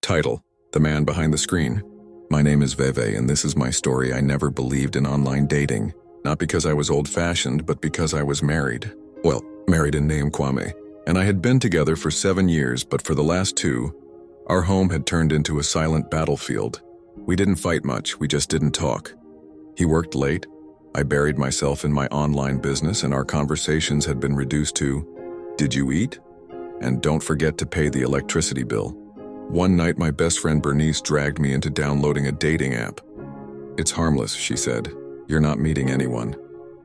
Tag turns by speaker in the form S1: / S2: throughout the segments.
S1: Title: The Man Behind the Screen. My name is Vevei, and this is my story. I never believed in online dating. Not because I was old-fashioned, but because I was married. Well, married in name Kwame. And I had been together for 7 years, but for the last 2, our home had turned into a silent battlefield. We didn't fight much, we just didn't talk. He worked late, I buried myself in my online business, and our conversations had been reduced to, "Did you eat? And don't forget to pay the electricity bill." One night, my best friend Bernice dragged me into downloading a dating app. "It's harmless," she said. "You're not meeting anyone.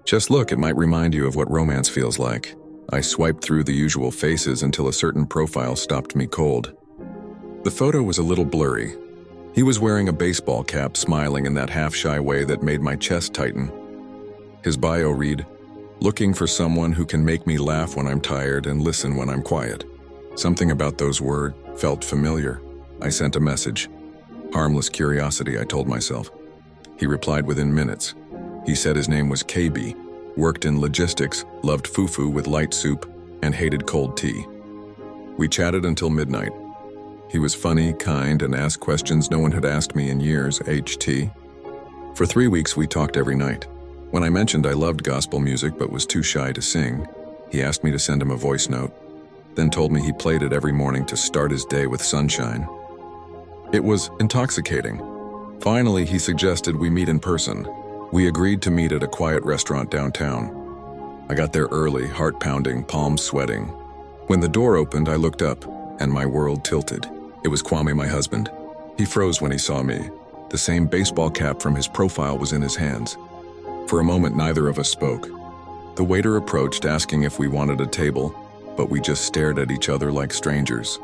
S1: Just look, it might remind you of what romance feels like." I swiped through the usual faces until a certain profile stopped me cold. The photo was a little blurry. He was wearing a baseball cap, smiling in that half-shy way that made my chest tighten. His bio read, "Looking for someone who can make me laugh when I'm tired and listen when I'm quiet." Something about those words felt familiar. I sent a message. Harmless curiosity, I told myself. He replied within minutes. He said his name was KB, worked in logistics, loved fufu with light soup, and hated cold tea. We chatted until midnight. He was funny, kind, and asked questions no one had asked me in years, HT. For 3 weeks, we talked every night. When I mentioned I loved gospel music but was too shy to sing, he asked me to send him a voice note, then told me he played it every morning to start his day with sunshine. It was intoxicating. Finally, he suggested we meet in person. We agreed to meet at a quiet restaurant downtown. I got there early, heart pounding, palms sweating. When the door opened, I looked up, and my world tilted. It was Kwame, my husband. He froze when he saw me. The same baseball cap from his profile was in his hands. For a moment, neither of us spoke. The waiter approached, asking if we wanted a table, but we just stared at each other like strangers.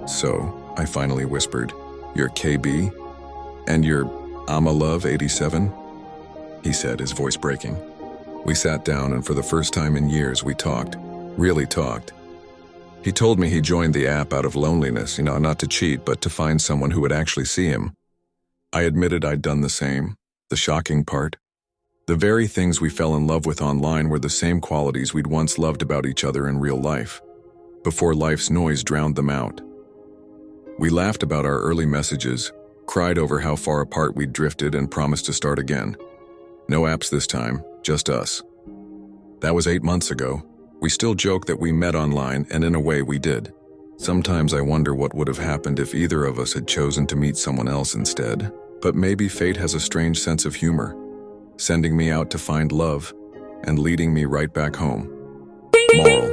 S1: "So," I finally whispered, "You're KB? And you're I'ma Love 87? He said, his voice breaking. We sat down, and for the first time in years, we talked. Really talked. He told me he joined the app out of loneliness, not to cheat, but to find someone who would actually see him. I admitted I'd done the same. The shocking part? The very things we fell in love with online were the same qualities we'd once loved about each other in real life, before life's noise drowned them out. We laughed about our early messages, cried over how far apart we'd drifted, and promised to start again. No apps this time, just us. That was 8 months ago. We still joke that we met online, and in a way we did. Sometimes I wonder what would have happened if either of us had chosen to meet someone else instead. But maybe fate has a strange sense of humor, sending me out to find love and leading me right back home. Moral: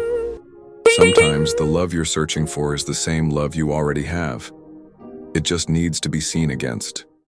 S1: sometimes the love you're searching for is the same love you already have. It just needs to be seen against.